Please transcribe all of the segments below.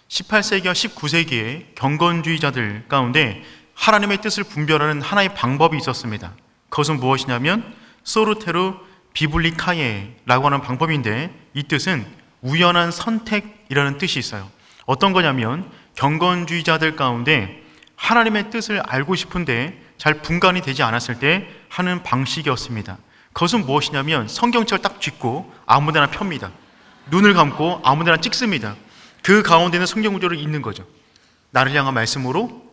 18세기와 19세기의 경건주의자들 가운데 하나님의 뜻을 분별하는 하나의 방법이 있었습니다. 그것은 무엇이냐면 소르테루 비블리카예라고 하는 방법인데, 이 뜻은 우연한 선택이라는 뜻이 있어요. 어떤 거냐면 경건주의자들 가운데 하나님의 뜻을 알고 싶은데 잘 분간이 되지 않았을 때 하는 방식이었습니다. 그것은 무엇이냐면 성경책을 딱 쥐고 아무데나 펴니다. 눈을 감고 아무데나 찍습니다. 그 가운데는 성경 구절을 읽는 거죠. 나를 향한 말씀으로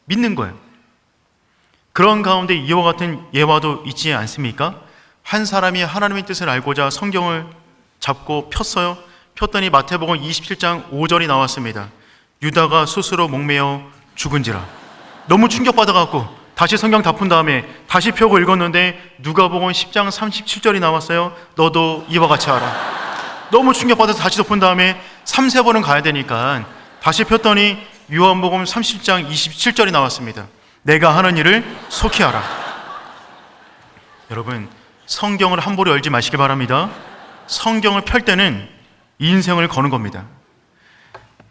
믿는 거예요. 그런 가운데 이와 같은 예화도 있지 않습니까? 한 사람이 하나님의 뜻을 알고자 성경을 잡고 폈어요. 폈더니 마태복음 27장 5절이 나왔습니다. 유다가 스스로 목매어 죽은지라. 너무 충격받아갖고 다시 성경 다 푼 다음에 다시 펴고 읽었는데 누가복음 10장 37절이 나왔어요. 너도 이와 같이 하라. 너무 충격받아서 다시 덮은 다음에 3-4번은 가야 되니까 다시 폈더니 요한복음 30장 27절이 나왔습니다. 내가 하는 일을 속히 하라. 여러분, 성경을 함부로 열지 마시기 바랍니다. 성경을 펼 때는 인생을 거는 겁니다.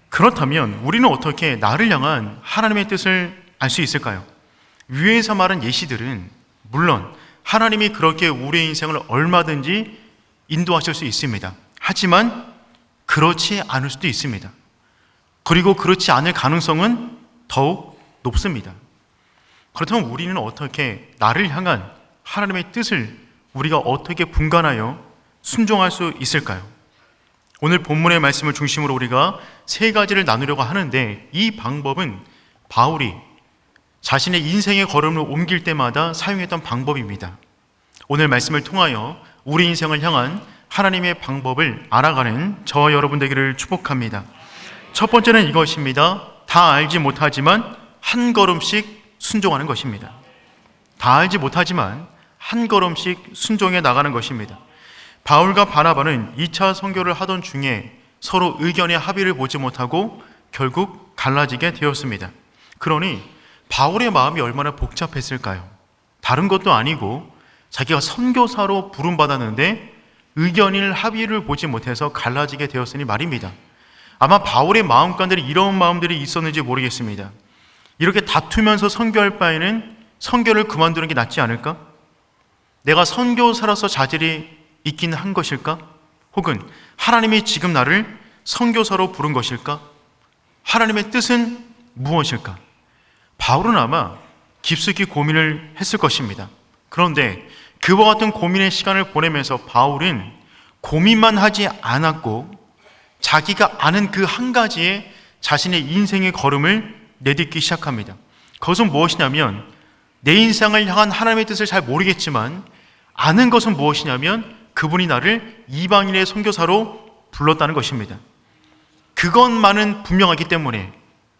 그렇다면 우리는 어떻게 나를 향한 하나님의 뜻을 알 수 있을까요? 위에서 말한 예시들은 물론 하나님이 그렇게 우리의 인생을 얼마든지 인도하실 수 있습니다. 하지만 그렇지 않을 수도 있습니다. 그리고 그렇지 않을 가능성은 더욱 높습니다. 그렇다면 우리는 어떻게 나를 향한 하나님의 뜻을 우리가 어떻게 분간하여 순종할 수 있을까요? 오늘 본문의 말씀을 중심으로 우리가 3가지를 나누려고 하는데, 이 방법은 바울이 자신의 인생의 걸음을 옮길 때마다 사용했던 방법입니다. 오늘 말씀을 통하여 우리 인생을 향한 하나님의 방법을 알아가는 저와 여러분 되기를 축복합니다. 첫 번째는 이것입니다. 다 알지 못하지만 한 걸음씩 순종하는 것입니다. 다 알지 못하지만 한 걸음씩 순종해 나가는 것입니다. 바울과 바나바는 2차 선교를 하던 중에 서로 의견의 합의를 보지 못하고 결국 갈라지게 되었습니다. 그러니 바울의 마음이 얼마나 복잡했을까요? 다른 것도 아니고 자기가 선교사로 부름받았는데 의견일 합의를 보지 못해서 갈라지게 되었으니 말입니다. 아마 바울의 마음 가운데 이런 마음들이 있었는지 모르겠습니다. 이렇게 다투면서 선교할 바에는 선교를 그만두는 게 낫지 않을까? 내가 선교사로서 자질이 있긴 한 것일까? 혹은 하나님이 지금 나를 선교사로 부른 것일까? 하나님의 뜻은 무엇일까? 바울은 아마 깊숙이 고민을 했을 것입니다. 그런데 그와 같은 고민의 시간을 보내면서 바울은 고민만 하지 않았고 자기가 아는 그 한 가지에 자신의 인생의 걸음을 내딛기 시작합니다. 그것은 무엇이냐면 내 인생을 향한 하나님의 뜻을 잘 모르겠지만 아는 것은 무엇이냐면 그분이 나를 이방인의 선교사로 불렀다는 것입니다. 그것만은 분명하기 때문에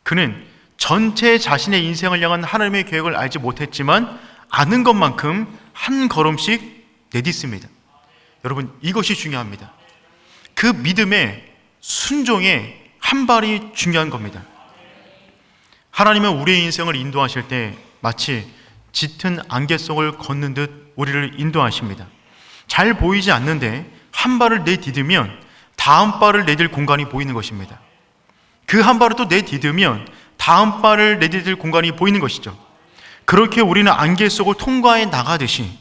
그는 전체 자신의 인생을 향한 하나님의 계획을 알지 못했지만 아는 것만큼 한 걸음씩 내딛습니다. 여러분, 이것이 중요합니다. 그 믿음의 순종의 한 발이 중요한 겁니다. 하나님은 우리의 인생을 인도하실 때 마치 짙은 안개 속을 걷는 듯 우리를 인도하십니다. 잘 보이지 않는데 한 발을 내디디면 다음 발을 내딜 공간이 보이는 것입니다. 그 한 발을 또 내디디면 다음 발을 내디딜 공간이 보이는 것이죠. 그렇게 우리는 안개 속을 통과해 나가듯이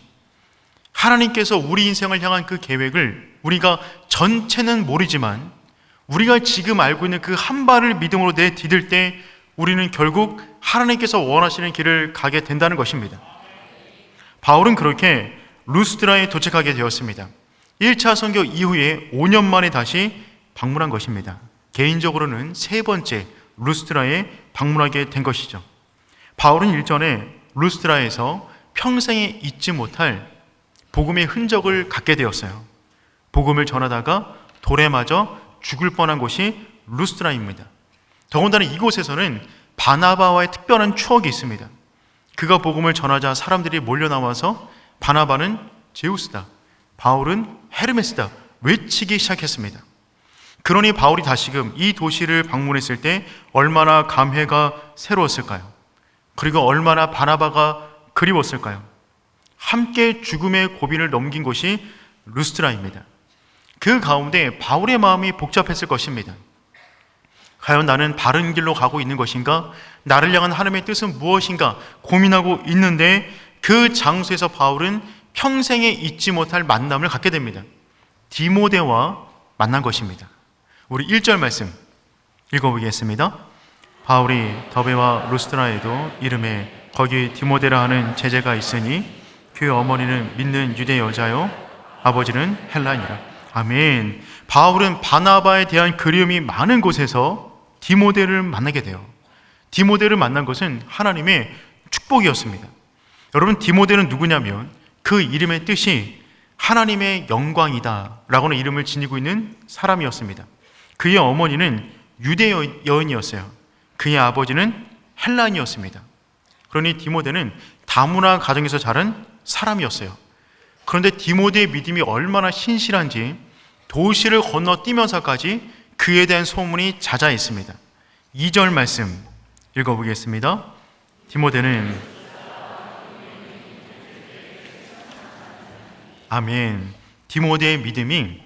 하나님께서 우리 인생을 향한 그 계획을 우리가 전체는 모르지만 우리가 지금 알고 있는 그 한 발을 믿음으로 내디딜 때 우리는 결국 하나님께서 원하시는 길을 가게 된다는 것입니다. 바울은 그렇게 루스드라에 도착하게 되었습니다. 1차 선교 이후에 5년 만에 다시 방문한 것입니다. 개인적으로는 3번째 루스드라에 방문하게 된 것이죠. 바울은 일전에 루스드라에서 평생에 잊지 못할 복음의 흔적을 갖게 되었어요. 복음을 전하다가 돌에 맞아 죽을 뻔한 곳이 루스드라입니다. 더군다나 이곳에서는 바나바와의 특별한 추억이 있습니다. 그가 복음을 전하자 사람들이 몰려 나와서 바나바는 제우스다, 바울은 헤르메스다 외치기 시작했습니다. 그러니 바울이 다시금 이 도시를 방문했을 때 얼마나 감회가 새로웠을까요? 그리고 얼마나 바나바가 그리웠을까요? 함께 죽음의 고비를 넘긴 곳이 루스드라입니다. 그 가운데 바울의 마음이 복잡했을 것입니다. 과연 나는 바른 길로 가고 있는 것인가? 나를 향한 하나님의 뜻은 무엇인가? 고민하고 있는데 그 장소에서 바울은 평생에 잊지 못할 만남을 갖게 됩니다. 디모데와 만난 것입니다. 우리 1절 말씀 읽어보겠습니다. 바울이 더베와 루스드라에도 이름에 거기 디모데라 하는 제자가 있으니 그 어머니는 믿는 유대 여자요 아버지는 헬라인이라. 아멘. 바울은 바나바에 대한 그리움이 많은 곳에서 디모데를 만나게 돼요. 디모데를 만난 것은 하나님의 축복이었습니다. 여러분, 디모데는 누구냐면 그 이름의 뜻이 하나님의 영광이다 라고는 이름을 지니고 있는 사람이었습니다. 그의 어머니는 유대 여인이었어요. 그의 아버지는 헬라인이었습니다. 그러니 디모데는 다문화 가정에서 자란 사람이었어요. 그런데 디모데의 믿음이 얼마나 신실한지 도시를 건너뛰면서까지 그에 대한 소문이 자자했습니다. 2절 말씀 읽어보겠습니다. 디모데는 아멘. 디모데의 믿음이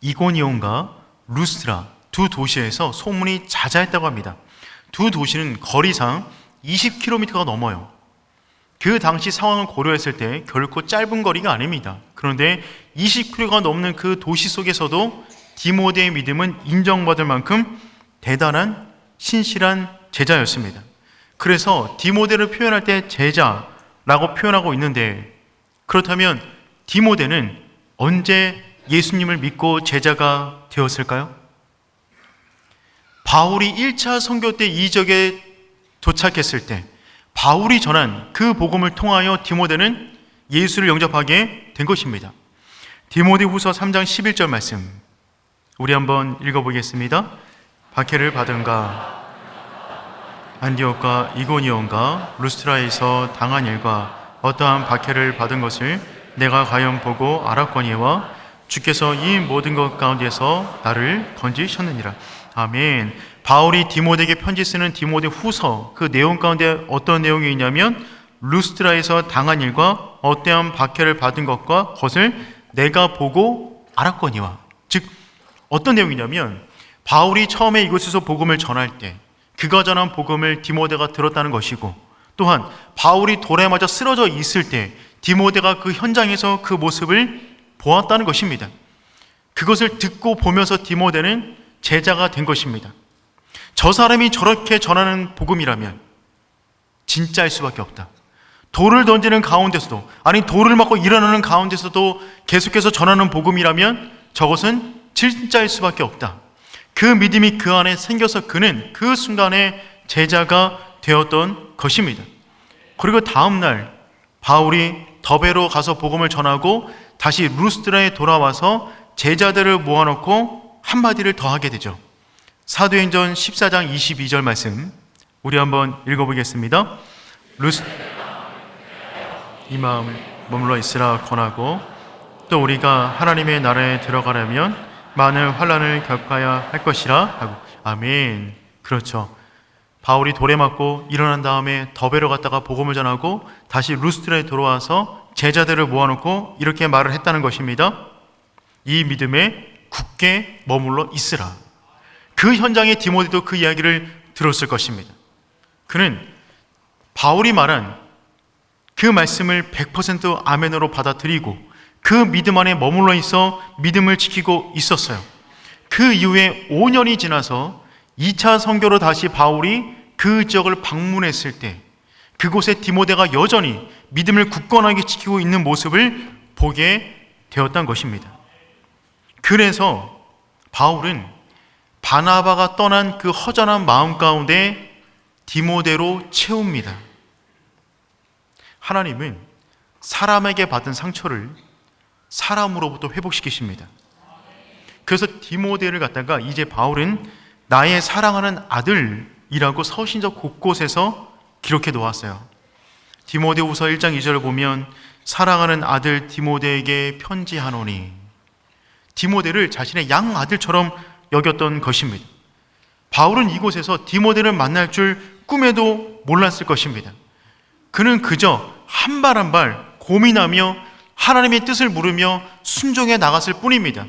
이고니온과 루스트라 두 도시에서 소문이 자자했다고 합니다. 두 도시는 거리상 20km가 넘어요. 그 당시 상황을 고려했을 때 결코 짧은 거리가 아닙니다. 그런데 20km가 넘는 그 도시 속에서도 디모데의 믿음은 인정받을 만큼 대단한 신실한 제자였습니다. 그래서 디모데를 표현할 때 제자라고 표현하고 있는데, 그렇다면 디모데는 언제 예수님을 믿고 제자가 되었을까요? 바울이 1차 선교 때 이적에 도착했을 때 바울이 전한 그 복음을 통하여 디모데는 예수를 영접하게 된 것입니다. 디모데후서 3장 11절 말씀 우리 한번 읽어보겠습니다. 박해를 받은가 안디옥과 이고니온과 루스트라에서 당한 일과 어떠한 박해를 받은 것을 내가 과연 보고 알았거니와 주께서 이 모든 것 가운데서 나를 건지셨느니라. 아멘. 바울이 디모데에게 편지 쓰는 디모데 후서 그 내용 가운데 어떤 내용이 있냐면 루스트라에서 당한 일과 어떠한 박해를 받은 것과 그것을 내가 보고 알았거니와. 즉 어떤 내용이냐면 바울이 처음에 이곳에서 복음을 전할 때 그가 전한 복음을 디모데가 들었다는 것이고, 또한 바울이 돌에 맞아 쓰러져 있을 때 디모데가 그 현장에서 그 모습을 보았다는 것입니다. 그것을 듣고 보면서 디모데는 제자가 된 것입니다. 저 사람이 저렇게 전하는 복음이라면 진짜일 수밖에 없다. 돌을 던지는 가운데서도, 아니 돌을 맞고 일어나는 가운데서도 계속해서 전하는 복음이라면 저것은 진짜일 수밖에 없다. 그 믿음이 그 안에 생겨서 그는 그 순간에 제자가 되었던 것입니다. 그리고 다음 날 바울이 더베로 가서 복음을 전하고 다시 루스드라에 돌아와서 제자들을 모아놓고 한마디를 더 하게 되죠. 사도행전 14장 22절 말씀 우리 한번 읽어보겠습니다. 이 마음을 머물러 있으라 권하고 또 우리가 하나님의 나라에 들어가려면 많은 환난을 겪어야 할 것이라 하고. 아멘. 그렇죠. 바울이 돌에 맞고 일어난 다음에 더베로 갔다가 복음을 전하고 다시 루스트라에 돌아와서 제자들을 모아놓고 이렇게 말을 했다는 것입니다. 이 믿음에 굳게 머물러 있으라. 그 현장에 디모데도 그 이야기를 들었을 것입니다. 그는 바울이 말한 그 말씀을 100% 아멘으로 받아들이고 그 믿음 안에 머물러 있어 믿음을 지키고 있었어요. 그 이후에 5년이 지나서 2차 선교로 다시 바울이 그 지역을 방문했을 때 그곳에 디모데가 여전히 믿음을 굳건하게 지키고 있는 모습을 보게 되었던 것입니다. 그래서 바울은 바나바가 떠난 그 허전한 마음 가운데 디모데로 채웁니다. 하나님은 사람에게 받은 상처를 사람으로부터 회복시키십니다. 그래서 디모데를 갖다가 이제 바울은 나의 사랑하는 아들이라고 서신서 곳곳에서 기록해 놓았어요. 디모데후서 1장 2절을 보면 사랑하는 아들 디모데에게 편지하노니, 디모데를 자신의 양아들처럼 여겼던 것입니다. 바울은 이곳에서 디모데를 만날 줄 꿈에도 몰랐을 것입니다. 그는 그저 한 발 한 발 고민하며 하나님의 뜻을 물으며 순종해 나갔을 뿐입니다.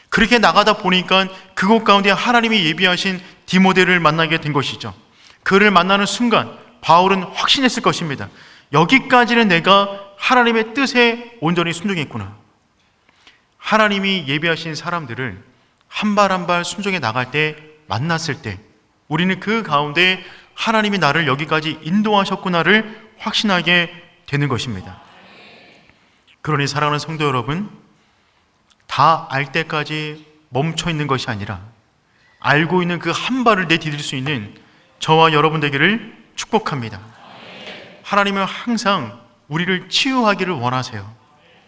그렇게 나가다 보니까 그곳 가운데 하나님이 예비하신 디모데를 만나게 된 것이죠. 그를 만나는 순간 바울은 확신했을 것입니다. 여기까지는 내가 하나님의 뜻에 온전히 순종했구나. 하나님이 예비하신 사람들을 한 발 한 발 순종해 나갈 때, 만났을 때 우리는 그 가운데 하나님이 나를 여기까지 인도하셨구나를 확신하게 되는 것입니다. 그러니 사랑하는 성도 여러분, 다 알 때까지 멈춰 있는 것이 아니라 알고 있는 그 한 발을 내디딜 수 있는 저와 여러분 되기를 축복합니다. 하나님은 항상 우리를 치유하기를 원하세요.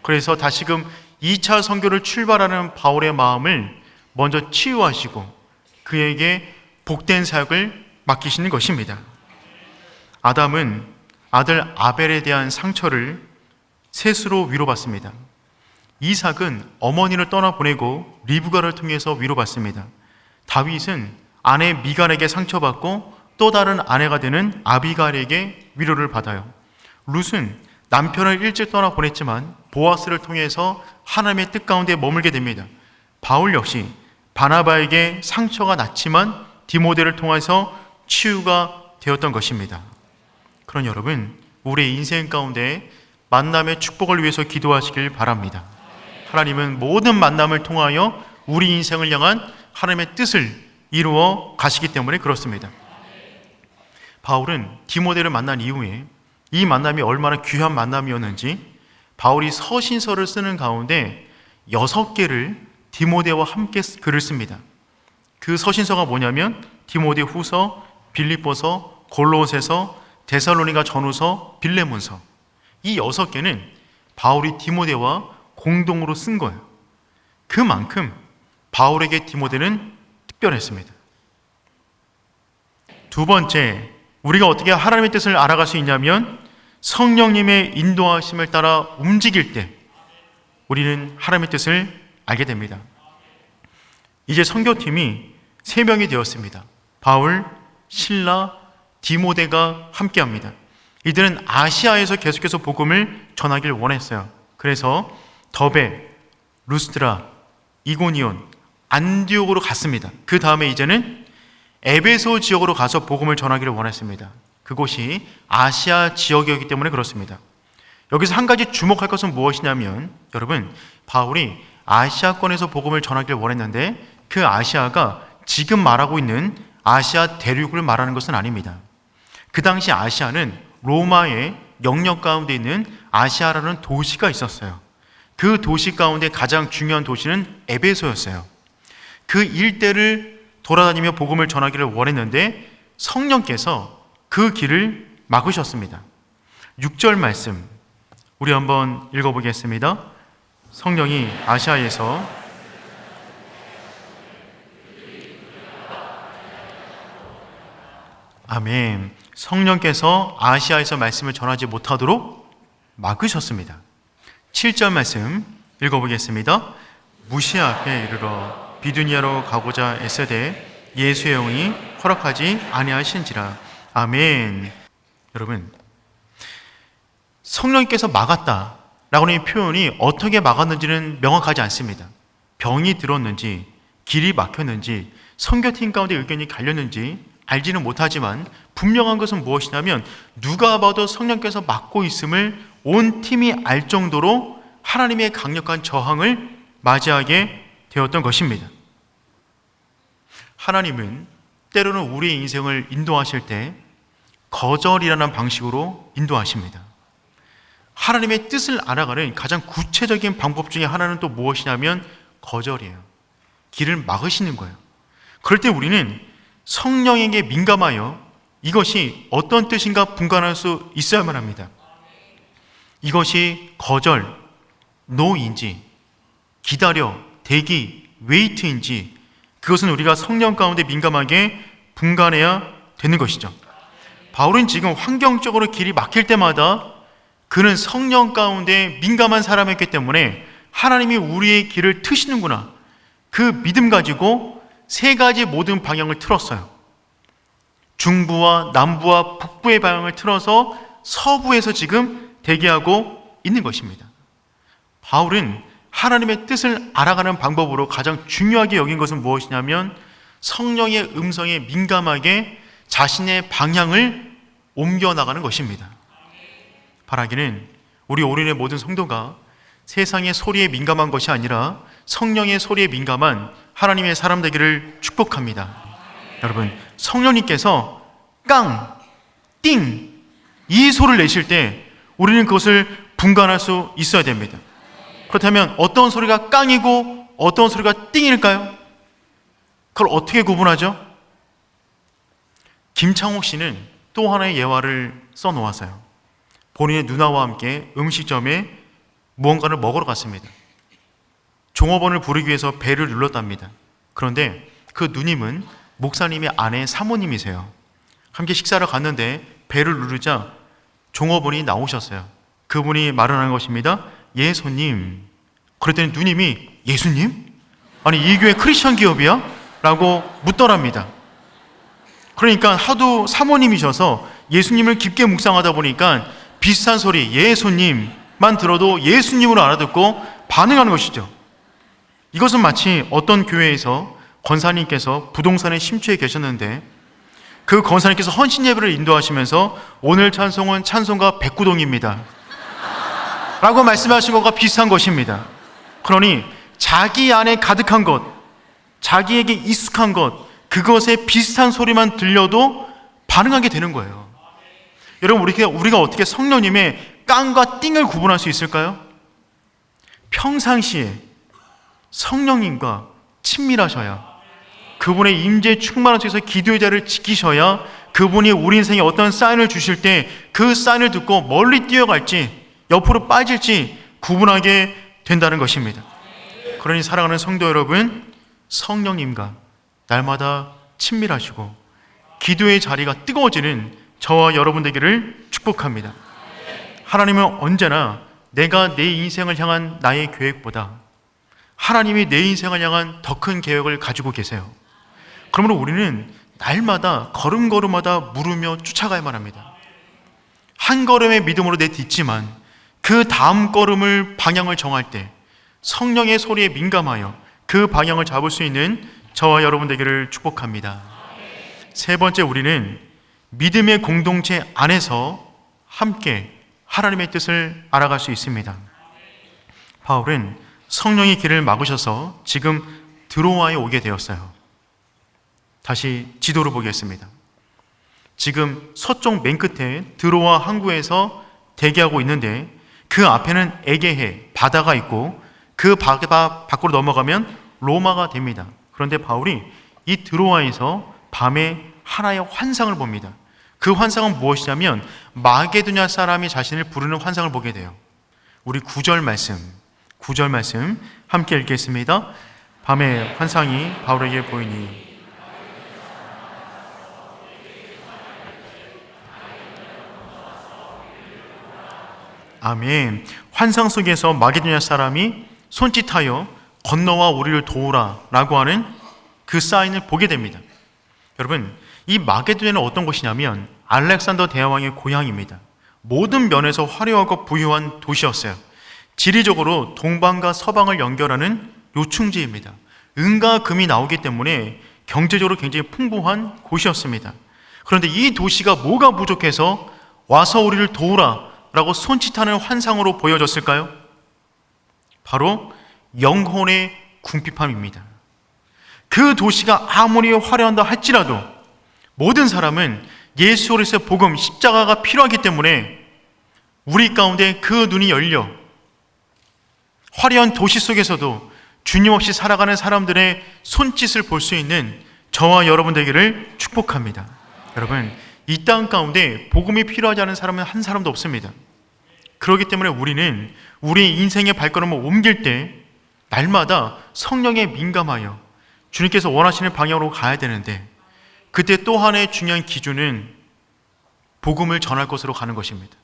그래서 다시금 2차 선교를 출발하는 바울의 마음을 먼저 치유하시고 그에게 복된 사역을 맡기시는 것입니다. 아담은 아들 아벨에 대한 상처를 셋으로 위로받습니다. 이삭은 어머니를 떠나보내고 리브가를 통해서 위로받습니다. 다윗은 아내 미갈에게 상처받고 또 다른 아내가 되는 아비갈에게 위로를 받아요. 룻은 남편을 일찍 떠나보냈지만 보아스를 통해서 하나님의 뜻 가운데 머물게 됩니다. 바울 역시 바나바에게 상처가 났지만 디모데를 통해서 치유가 되었던 것입니다. 그런 여러분, 우리의 인생 가운데 만남의 축복을 위해서 기도하시길 바랍니다. 하나님은 모든 만남을 통하여 우리 인생을 향한 하나님의 뜻을 이루어 가시기 때문에 그렇습니다. 바울은 디모데를 만난 이후에 이 만남이 얼마나 귀한 만남이었는지 바울이 서신서를 쓰는 가운데 6개를 디모데와 함께 글을 씁니다. 그 서신서가 뭐냐면 디모데 후서, 빌립보서, 골로새서, 데살로니가 전후서, 빌레몬서. 이 6개는 바울이 디모데와 공동으로 쓴 거예요. 그만큼 바울에게 디모데는 특별했습니다. 두 번째, 우리가 어떻게 하나님의 뜻을 알아갈 수 있냐면 성령님의 인도하심을 따라 움직일 때 우리는 하나님의 뜻을 알게 됩니다. 이제 선교팀이 3명이 되었습니다. 바울, 실라, 디모데가 함께합니다. 이들은 아시아에서 계속해서 복음을 전하길 원했어요. 그래서 더베, 루스드라, 이고니온, 안디옥으로 갔습니다. 그 다음에 이제는 에베소 지역으로 가서 복음을 전하기를 원했습니다. 그곳이 아시아 지역이었기 때문에 그렇습니다. 여기서 한 가지 주목할 것은 무엇이냐면, 여러분, 바울이 아시아권에서 복음을 전하기를 원했는데 그 아시아가 지금 말하고 있는 아시아 대륙을 말하는 것은 아닙니다. 그 당시 아시아는 로마의 영역 가운데 있는 아시아라는 도시가 있었어요. 그 도시 가운데 가장 중요한 도시는 에베소였어요. 그 일대를 돌아다니며 복음을 전하기를 원했는데 성령께서 그 길을 막으셨습니다. 6절 말씀 우리 한번 읽어보겠습니다. 성령이 아시아에서 아멘. 성령께서 아시아에서 말씀을 전하지 못하도록 막으셨습니다. 7절 말씀 읽어보겠습니다. 무시아 앞에 이르러 비두니아로 가고자 애쓰되 예수의 영이 허락하지 아니하신지라. 아멘. 여러분, 성령께서 막았다라고 하는 표현이 어떻게 막았는지는 명확하지 않습니다. 병이 들었는지 길이 막혔는지 선교팀 가운데 의견이 갈렸는지 알지는 못하지만 분명한 것은 무엇이냐면 누가 봐도 성령께서 막고 있음을 온 팀이 알 정도로 하나님의 강력한 저항을 맞이하게 되었던 것입니다. 하나님은 때로는 우리의 인생을 인도하실 때 거절이라는 방식으로 인도하십니다. 하나님의 뜻을 알아가는 가장 구체적인 방법 중에 하나는 또 무엇이냐면 거절이에요. 길을 막으시는 거예요. 그럴 때 우리는 성령에게 민감하여 이것이 어떤 뜻인가 분간할 수 있어야만 합니다. 이것이 거절, 노인지, 기다려, 대기, 웨이트인지 그것은 우리가 성령 가운데 민감하게 분간해야 되는 것이죠. 바울은 지금 환경적으로 길이 막힐 때마다 그는 성령 가운데 민감한 사람이었기 때문에 하나님이 우리의 길을 트시는구나, 그 믿음 가지고 3가지 모든 방향을 틀었어요. 중부와 남부와 북부의 방향을 틀어서 서부에서 지금 대기하고 있는 것입니다. 바울은 하나님의 뜻을 알아가는 방법으로 가장 중요하게 여긴 것은 무엇이냐면 성령의 음성에 민감하게 자신의 방향을 옮겨나가는 것입니다. 바라기는 우리 오륜의 모든 성도가 세상의 소리에 민감한 것이 아니라 성령의 소리에 민감한 하나님의 사람 되기를 축복합니다. 여러분, 성령님께서 깡, 띵, 이 소리를 내실 때 우리는 그것을 분간할 수 있어야 됩니다. 그렇다면 어떤 소리가 깡이고 어떤 소리가 띵일까요? 그걸 어떻게 구분하죠? 김창옥 씨는 또 하나의 예화를 써놓았어요. 본인의 누나와 함께 음식점에 무언가를 먹으러 갔습니다. 종업원을 부르기 위해서 벨을 눌렀답니다. 그런데 그 누님은 목사님의 아내 사모님이세요. 함께 식사를 갔는데 벨을 누르자 종업원이 나오셨어요. 그분이 말을 하는 것입니다. 예, 손님. 그랬더니 누님이 예수님? 아니, 이 교회 크리스천 기업이야? 라고 묻더랍니다. 그러니까 하도 사모님이셔서 예수님을 깊게 묵상하다 보니까 비슷한 소리, 예, 손님만 들어도 예수님으로 알아듣고 반응하는 것이죠. 이것은 마치 어떤 교회에서 권사님께서 부동산에 심취해 계셨는데 그 권사님께서 헌신 예배를 인도하시면서 오늘 찬송은 찬송가 백구동입니다 라고 말씀하신 것과 비슷한 것입니다. 그러니 자기 안에 가득한 것, 자기에게 익숙한 것, 그것에 비슷한 소리만 들려도 반응하게 되는 거예요. 여러분, 우리가 어떻게 성령님의 깡과 띵을 구분할 수 있을까요? 평상시에 성령님과 친밀하셔야, 그분의 임재 충만한 속에서 기도의 자리를 지키셔야 그분이 우리 인생에 어떤 사인을 주실 때 그 사인을 듣고 멀리 뛰어갈지 옆으로 빠질지 구분하게 된다는 것입니다. 그러니 사랑하는 성도 여러분, 성령님과 날마다 친밀하시고 기도의 자리가 뜨거워지는 저와 여러분 되기를 축복합니다. 하나님은 언제나 내가 내 인생을 향한 나의 계획보다 하나님이 내 인생을 향한 더 큰 계획을 가지고 계세요. 그러므로 우리는 날마다 걸음걸음마다 물으며 쫓아가야만 합니다. 한 걸음의 믿음으로 내딛지만 그 다음 걸음을 방향을 정할 때 성령의 소리에 민감하여 그 방향을 잡을 수 있는 저와 여러분 되기를 축복합니다. 세 번째, 우리는 믿음의 공동체 안에서 함께 하나님의 뜻을 알아갈 수 있습니다. 바울은 성령의 길을 막으셔서 지금 드로아에 오게 되었어요. 다시 지도를 보겠습니다. 지금 서쪽 맨 끝에 드로아 항구에서 대기하고 있는데 그 앞에는 에게해, 바다가 있고 그 바다 밖으로 넘어가면 로마가 됩니다. 그런데 바울이 이 드로아에서 밤에 하나의 환상을 봅니다. 그 환상은 무엇이냐면 마게도냐 사람이 자신을 부르는 환상을 보게 돼요. 우리 9절 말씀 함께 읽겠습니다. 밤에 환상이 바울에게 보이니 아멘. 환상 속에서 마게도냐 사람이 손짓하여 건너와 우리를 도우라 라고 하는 그 사인을 보게 됩니다. 여러분, 이 마게도냐는 어떤 곳이냐면 알렉산더 대왕의 고향입니다. 모든 면에서 화려하고 부유한 도시였어요. 지리적으로 동방과 서방을 연결하는 요충지입니다. 은과 금이 나오기 때문에 경제적으로 굉장히 풍부한 곳이었습니다. 그런데 이 도시가 뭐가 부족해서 와서 우리를 도우라 라고 손짓하는 환상으로 보여졌을까요? 바로 영혼의 궁핍함입니다. 그 도시가 아무리 화려한다 할지라도 모든 사람은 예수 그리스도의 복음, 십자가가 필요하기 때문에 우리 가운데 그 눈이 열려 화려한 도시 속에서도 주님 없이 살아가는 사람들의 손짓을 볼 수 있는 저와 여러분 되기를 축복합니다. 여러분, 이 땅 가운데 복음이 필요하지 않은 사람은 한 사람도 없습니다. 그렇기 때문에 우리는 우리의 인생의 발걸음을 옮길 때 날마다 성령에 민감하여 주님께서 원하시는 방향으로 가야 되는데, 그때 또 하나의 중요한 기준은 복음을 전할 것으로 가는 것입니다.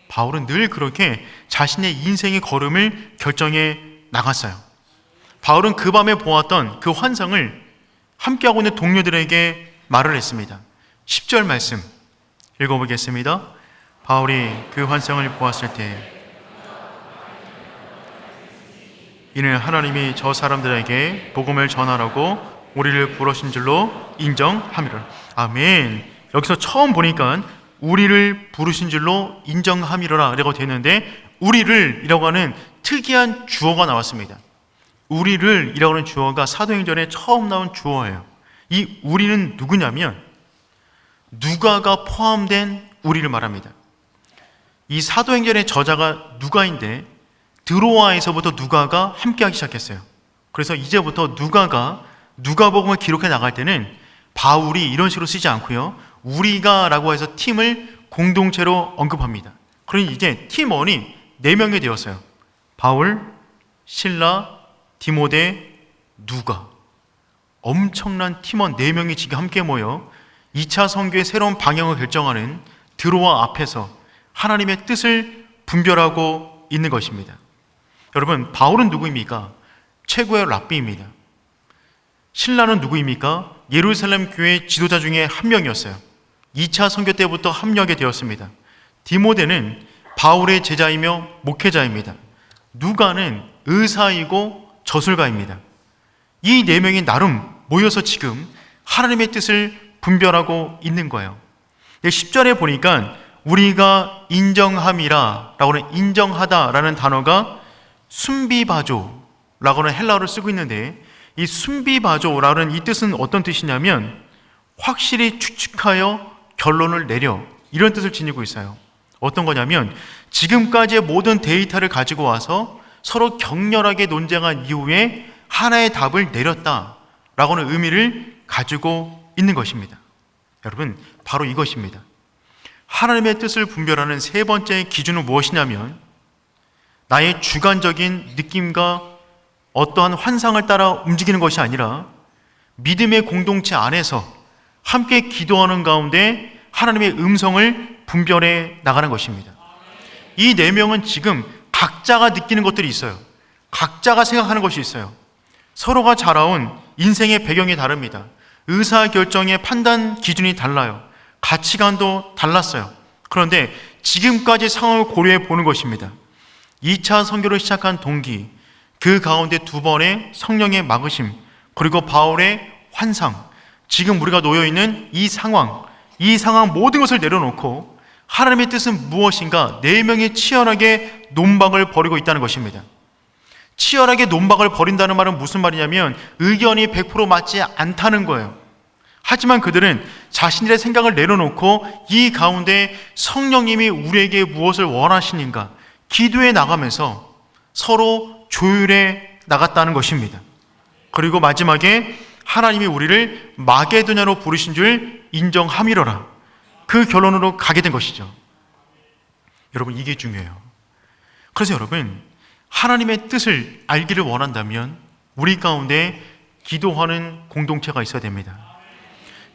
바울은 늘 그렇게 자신의 인생의 걸음을 결정해 나갔어요. 바울은 그 밤에 보았던 그 환상을 함께하고 있는 동료들에게 말을 했습니다. 10절 말씀 읽어보겠습니다. 바울이 그 환상을 보았을 때 이는 하나님이 저 사람들에게 복음을 전하라고 우리를 부르신 줄로 인정함이라. 아멘. 여기서 처음 보니까 우리를 부르신 줄로 인정함이라 라고 되는데, 우리를 이라고 하는 특이한 주어가 나왔습니다. 우리를 이라고 하는 주어가 사도행전에 처음 나온 주어예요. 이 우리는 누구냐면 누가가 포함된 우리를 말합니다. 이 사도행전의 저자가 누가인데 드로아에서부터 누가가 함께하기 시작했어요. 그래서 이제부터 누가가 누가복음을 기록해 나갈 때는 바울이 이런 식으로 쓰지 않고요, 우리가 라고 해서 팀을 공동체로 언급합니다. 그러니 이제 팀원이 4명이 되었어요. 바울, 실라, 디모데, 누가. 엄청난 팀원 4명이 지금 함께 모여 2차 선교의 새로운 방향을 결정하는 드로아 앞에서 하나님의 뜻을 분별하고 있는 것입니다. 여러분, 바울은 누구입니까? 최고의 랍비입니다. 신라는 누구입니까? 예루살렘 교회 지도자 중에 한 명이었어요. 2차 선교 때부터 합류하게 되었습니다. 디모데는 바울의 제자이며 목회자입니다. 누가는 의사이고 저술가입니다. 이 4명이 나름 모여서 지금 하나님의 뜻을 분별하고 있는 거예요. 10절에 보니까 우리가 인정함이라 라고는 인정하다 라는 단어가 순비바조 라고는 헬라어를 쓰고 있는데, 이 순비바조라는 이 뜻은 어떤 뜻이냐면 확실히 추측하여 결론을 내려, 이런 뜻을 지니고 있어요. 어떤 거냐면 지금까지의 모든 데이터를 가지고 와서 서로 격렬하게 논쟁한 이후에 하나의 답을 내렸다라고는 의미를 가지고 있는 것입니다. 여러분, 바로 이것입니다. 하나님의 뜻을 분별하는 세 번째 기준은 무엇이냐면 나의 주관적인 느낌과 어떠한 환상을 따라 움직이는 것이 아니라 믿음의 공동체 안에서 함께 기도하는 가운데 하나님의 음성을 분별해 나가는 것입니다. 이 4명은 지금 각자가 느끼는 것들이 있어요. 각자가 생각하는 것이 있어요. 서로가 자라온 인생의 배경이 다릅니다. 의사결정의 판단 기준이 달라요. 가치관도 달랐어요. 그런데 지금까지 상황을 고려해 보는 것입니다. 2차 선교를 시작한 동기, 그 가운데 2번의 성령의 막으심, 그리고 바울의 환상, 지금 우리가 놓여있는 이 상황 모든 것을 내려놓고 하나님의 뜻은 무엇인가 4명이 치열하게 논박을 벌이고 있다는 것입니다. 치열하게 논박을 벌인다는 말은 무슨 말이냐면 의견이 100% 맞지 않다는 거예요. 하지만 그들은 자신들의 생각을 내려놓고 이 가운데 성령님이 우리에게 무엇을 원하시는가 기도해 나가면서 서로 조율해 나갔다는 것입니다. 그리고 마지막에 하나님이 우리를 마게도냐로 부르신 줄 인정함이로라, 그 결론으로 가게 된 것이죠. 여러분, 이게 중요해요. 그래서 여러분, 하나님의 뜻을 알기를 원한다면 우리 가운데 기도하는 공동체가 있어야 됩니다.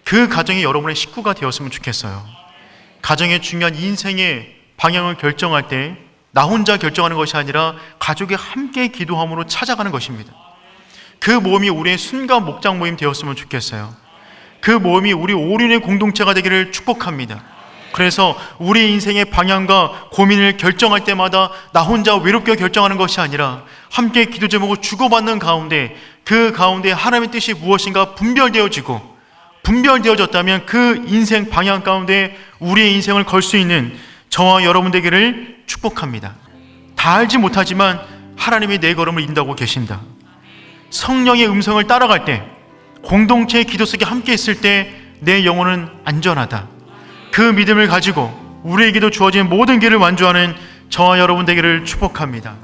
그 가정이 여러분의 식구가 되었으면 좋겠어요. 가정의 중요한 인생의 방향을 결정할 때 나 혼자 결정하는 것이 아니라 가족이 함께 기도함으로 찾아가는 것입니다. 그 모임이 우리의 순간 목장 모임 되었으면 좋겠어요. 그 모임이 우리 오륜의 공동체가 되기를 축복합니다. 그래서 우리 인생의 방향과 고민을 결정할 때마다 나 혼자 외롭게 결정하는 것이 아니라 함께 기도 제목을 주고받는 가운데 그 가운데 하나님의 뜻이 무엇인가 분별되어졌다면 그 인생 방향 가운데 우리의 인생을 걸 수 있는 저와 여러분 되기를 축복합니다. 다 알지 못하지만 하나님이 내 걸음을 인도하고 계신다. 성령의 음성을 따라갈 때, 공동체의 기도 속에 함께 있을 때 내 영혼은 안전하다. 그 믿음을 가지고 우리에게도 주어진 모든 길을 완주하는 저와 여러분 되기를 축복합니다.